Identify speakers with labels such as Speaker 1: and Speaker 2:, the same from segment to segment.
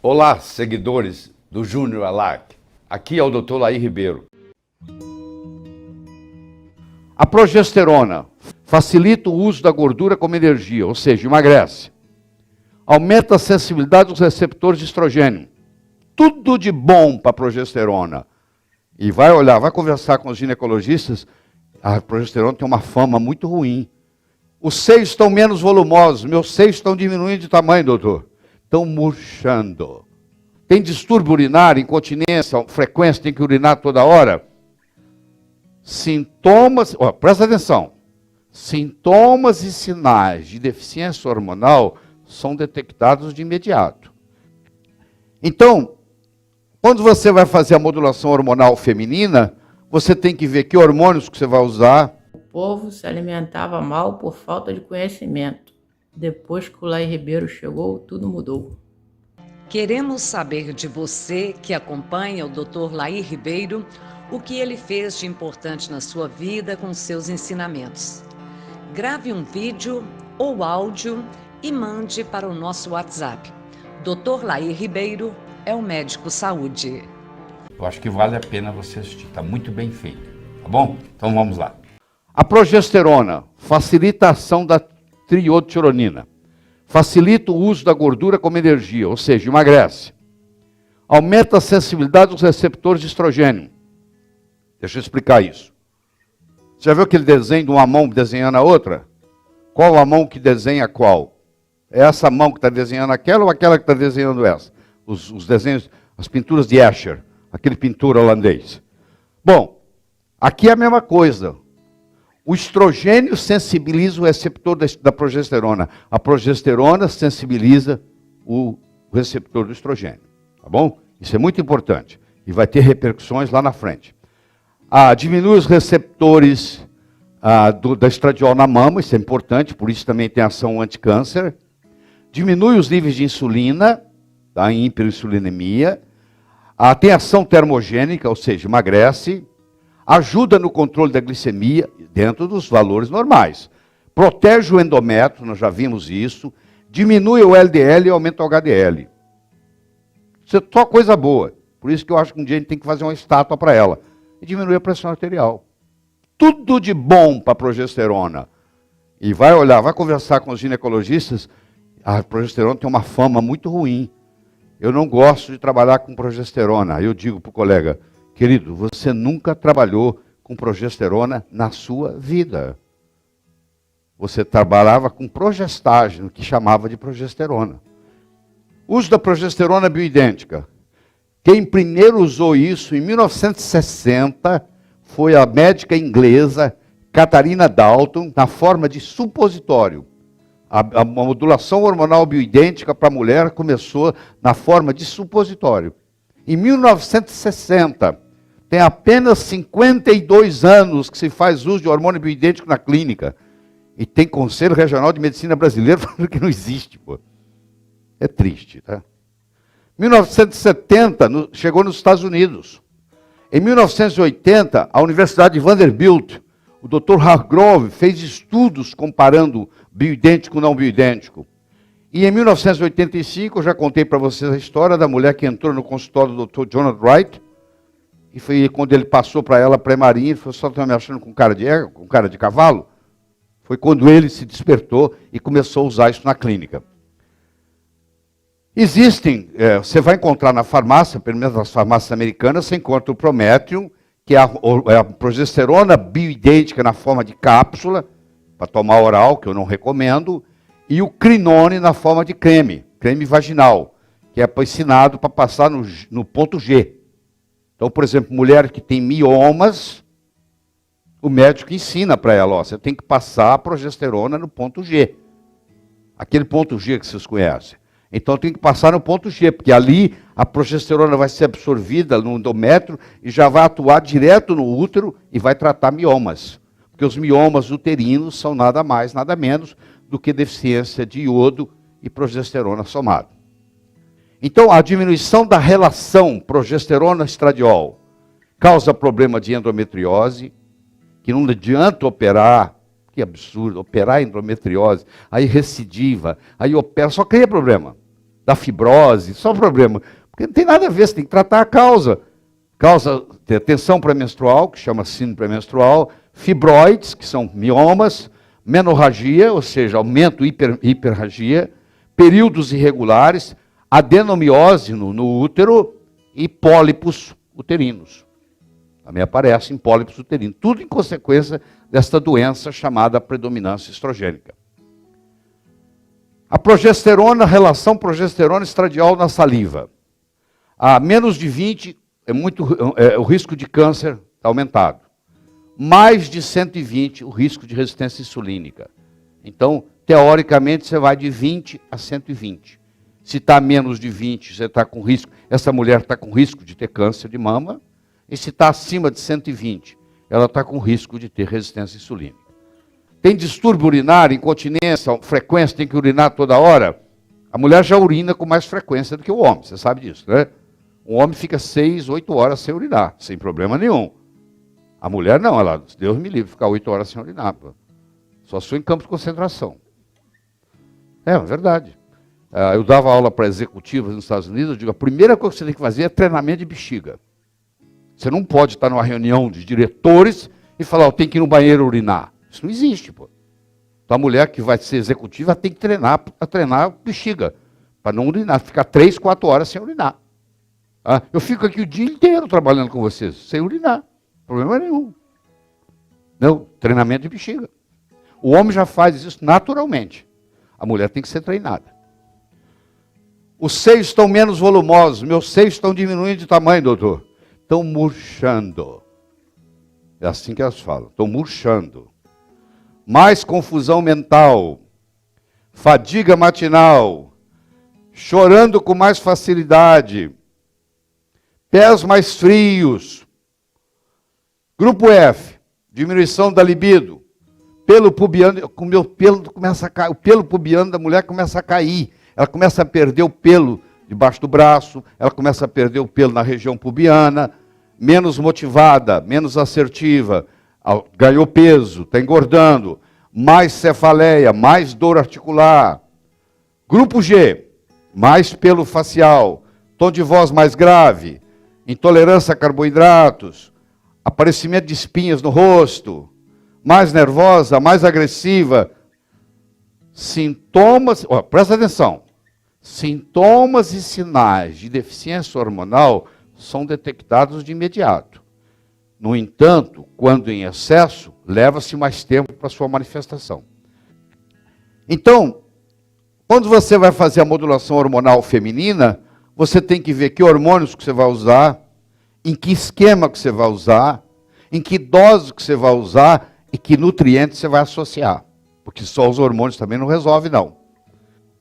Speaker 1: Olá, seguidores do Júnior Alac. Aqui é o Dr. Laí Ribeiro. A progesterona facilita o uso da gordura como energia, ou seja, emagrece. Aumenta a sensibilidade dos receptores de estrogênio. Tudo de bom para a progesterona. E vai olhar, vai conversar com os ginecologistas, a progesterona tem uma fama muito ruim. Os seios estão menos volumosos, meus seios estão diminuindo de tamanho, doutor. Estão murchando. Tem distúrbio urinário, incontinência, frequência, tem que urinar toda hora. Sintomas, presta atenção. Sintomas e sinais de deficiência hormonal são detectados de imediato. Então, quando você vai fazer a modulação hormonal feminina, você tem que ver que hormônios que você vai usar.
Speaker 2: O povo se alimentava mal por falta de conhecimento. Depois que o Laí Ribeiro chegou, tudo mudou.
Speaker 3: Queremos saber de você que acompanha o Dr. Laí Ribeiro, o que ele fez de importante na sua vida com seus ensinamentos. Grave um vídeo ou áudio e mande para o nosso WhatsApp. Dr. Laí Ribeiro é o médico saúde.
Speaker 1: Eu acho que vale a pena você assistir, está muito bem feito, tá bom? Então vamos lá. A progesterona facilita a ação da triiodtironina. Facilita o uso da gordura como energia, ou seja, emagrece. Aumenta a sensibilidade dos receptores de estrogênio. Deixa eu explicar isso. Você já viu aquele desenho de uma mão desenhando a outra? Qual a mão que desenha qual? É essa mão que está desenhando aquela ou aquela que está desenhando essa? Os desenhos, as pinturas de Escher, aquele pintor holandês. Bom, aqui é a mesma coisa. O estrogênio sensibiliza o receptor da progesterona. A progesterona sensibiliza o receptor do estrogênio. Tá bom? Isso é muito importante. E vai ter repercussões lá na frente. Diminui os receptores da estradiol na mama. Isso é importante, por isso também tem ação anticâncer. Diminui os níveis de insulina, em hiperinsulinemia. Tem ação termogênica, ou seja, emagrece. Ajuda no controle da glicemia dentro dos valores normais. Protege o endométrio, nós já vimos isso. Diminui o LDL e aumenta o HDL. Isso é só coisa boa. Por isso que eu acho que um dia a gente tem que fazer uma estátua para ela. E diminui a pressão arterial. Tudo de bom para a progesterona. E vai olhar, vai conversar com os ginecologistas. A progesterona tem uma fama muito ruim. Eu não gosto de trabalhar com progesterona. Eu digo para o colega, querido, você nunca trabalhou com progesterona na sua vida. Você trabalhava com progestágeno, que chamava de progesterona. Uso da progesterona bioidêntica. Quem primeiro usou isso em 1960 foi a médica inglesa Catharina Dalton, na forma de supositório. A modulação hormonal bioidêntica para a mulher começou na forma de supositório. Em 1960, tem apenas 52 anos que se faz uso de hormônio bioidêntico na clínica. E tem Conselho Regional de Medicina Brasileiro falando que não existe, pô. É triste, tá? 1970, chegou nos Estados Unidos. Em 1980, a Universidade de Vanderbilt, o Dr. Hargrove fez estudos comparando bioidêntico e não bioidêntico. E em 1985, eu já contei para vocês a história da mulher que entrou no consultório do Dr. Jonathan Wright, e foi quando ele passou para ela pré-marinha, ele falou, só está me achando com cara de égua, com cara de cavalo? Foi quando ele se despertou e começou a usar isso na clínica. Você vai encontrar na farmácia, pelo menos nas farmácias americanas, você encontra o Prometrium, que é a progesterona bioidêntica na forma de cápsula, para tomar oral, que eu não recomendo, e o Crinone na forma de creme vaginal, que é ensinado para passar no ponto G. Então, por exemplo, mulher que tem miomas, o médico ensina para ela, você tem que passar a progesterona no ponto G. Aquele ponto G que vocês conhecem. Então tem que passar no ponto G, porque ali a progesterona vai ser absorvida no endométrio e já vai atuar direto no útero e vai tratar miomas. Porque os miomas uterinos são nada mais, nada menos do que deficiência de iodo e progesterona somado. Então a diminuição da relação progesterona-estradiol causa problema de endometriose, que não adianta operar, que absurdo, operar endometriose, aí recidiva, aí opera, só cria problema. da fibrose, só problema. Porque não tem nada a ver, você tem que tratar a causa. Causa de tensão pré-menstrual, que chama síndrome pré-menstrual, fibroides, que são miomas, menorragia, ou seja, aumento hiperragia, períodos irregulares, adenomiose no útero e pólipos uterinos. Também aparecem pólipos uterinos. Tudo em consequência desta doença chamada predominância estrogênica. A progesterona, relação progesterona-estradiol na saliva. A menos de 20, o risco de câncer está aumentado. Mais de 120, o risco de resistência insulínica. Então, teoricamente, você vai de 20 a 120. Se está menos de 20, você está com risco, essa mulher está com risco de ter câncer de mama. E se está acima de 120, ela está com risco de ter resistência insulínica. Tem distúrbio urinário, incontinência, frequência, tem que urinar toda hora. A mulher já urina com mais frequência do que o homem, você sabe disso, né? O homem fica 6, 8 horas sem urinar, sem problema nenhum. A mulher não, ela, Deus me livre, ficar 8 horas sem urinar. Só sou em campo de concentração. É verdade. Eu dava aula para executivas nos Estados Unidos, eu digo, a primeira coisa que você tem que fazer é treinamento de bexiga. Você não pode estar numa reunião de diretores e falar, eu tenho que ir no banheiro urinar. Isso não existe, pô. Então a mulher que vai ser executiva tem que treinar bexiga, para não urinar, ficar 3, 4 horas sem urinar. Eu fico aqui o dia inteiro trabalhando com vocês, sem urinar. Problema nenhum. Não, treinamento de bexiga. O homem já faz isso naturalmente. A mulher tem que ser treinada. Os seios estão menos volumosos, meus seios estão diminuindo de tamanho, doutor. Estão murchando. É assim que elas falam, estão murchando. Mais confusão mental, fadiga matinal, chorando com mais facilidade, pés mais frios. Grupo F, diminuição da libido, pelo pubiano, o meu pelo começa a cair, o pelo pubiano da mulher começa a cair, ela começa a perder o pelo debaixo do braço, ela começa a perder o pelo na região pubiana, menos motivada, menos assertiva, ganhou peso, está engordando, mais cefaleia, mais dor articular. Grupo G, mais pelo facial, tom de voz mais grave, intolerância a carboidratos, aparecimento de espinhas no rosto, mais nervosa, mais agressiva. Sintomas, presta atenção, sintomas e sinais de deficiência hormonal são detectados de imediato. No entanto, quando em excesso, leva-se mais tempo para sua manifestação. Então, quando você vai fazer a modulação hormonal feminina, você tem que ver que hormônios que você vai usar, em que esquema que você vai usar, em que dose que você vai usar e que nutrientes você vai associar. Porque só os hormônios também não resolve, não.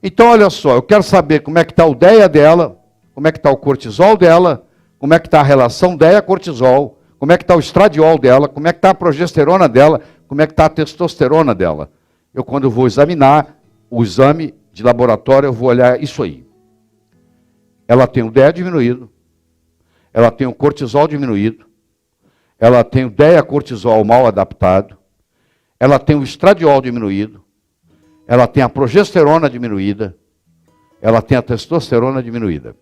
Speaker 1: Então, olha só, eu quero saber como é que está o DEA dela, como é que está o cortisol dela, como é que está a relação DEA-cortisol, como é que está o estradiol dela, como é que está a progesterona dela, como é que está a testosterona dela. Eu, quando eu vou examinar o exame de laboratório, eu vou olhar isso aí. Ela tem o DEA diminuído, ela tem o cortisol diminuído, ela tem o DEA-cortisol mal adaptado, ela tem o estradiol diminuído, ela tem a progesterona diminuída, ela tem a testosterona diminuída.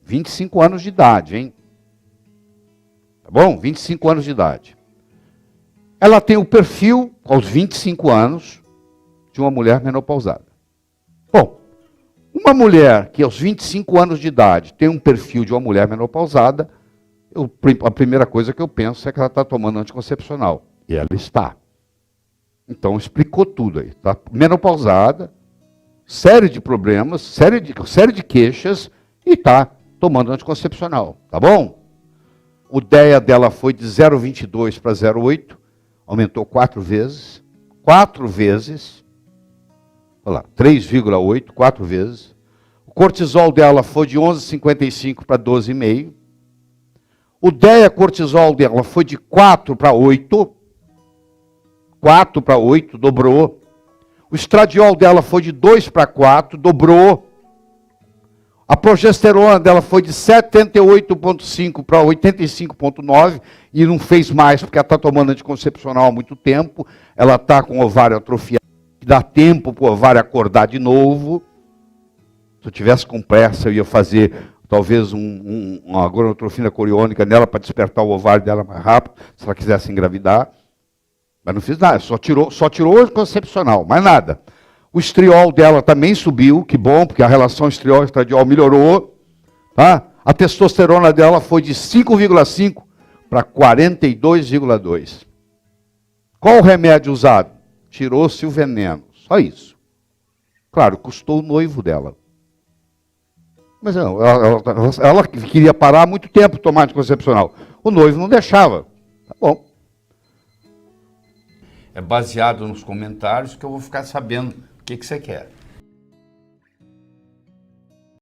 Speaker 1: 25 anos de idade, hein? Tá bom? 25 anos de idade. Ela tem o perfil, aos 25 anos, de uma mulher menopausada. Bom, uma mulher que aos 25 anos de idade tem um perfil de uma mulher menopausada, a primeira coisa que eu penso é que ela está tomando anticoncepcional. E ela está. Então explicou tudo aí. Está menopausada, série de problemas, série de queixas, e está tomando anticoncepcional. Tá bom? O DEA dela foi de 0,22 para 0,8, aumentou 4 vezes. 4 vezes. Olha lá, 3,8, 4 vezes. O cortisol dela foi de 11,55 para 12,5. O DEA-cortisol dela foi de 4 para 8. 4 para 8, dobrou. O estradiol dela foi de 2 para 4, dobrou. A progesterona dela foi de 78,5 para 85,9 e não fez mais, porque ela está tomando anticoncepcional há muito tempo. Ela está com o ovário atrofiado, dá tempo para o ovário acordar de novo. Se eu tivesse com pressa, eu ia fazer talvez uma gonadotrofina coriônica nela para despertar o ovário dela mais rápido, se ela quisesse engravidar. Mas não fiz nada, só tirou o concepcional, mais nada. O estriol dela também subiu, que bom, porque a relação estriol-estradiol melhorou. Tá? A testosterona dela foi de 5,5 para 42,2. Qual o remédio usado? Tirou-se o veneno, só isso. Claro, custou o noivo dela. Mas não, ela queria parar há muito tempo de tomar anticoncepcional. O noivo não deixava. Tá bom. É baseado nos comentários que eu vou ficar sabendo o que você quer.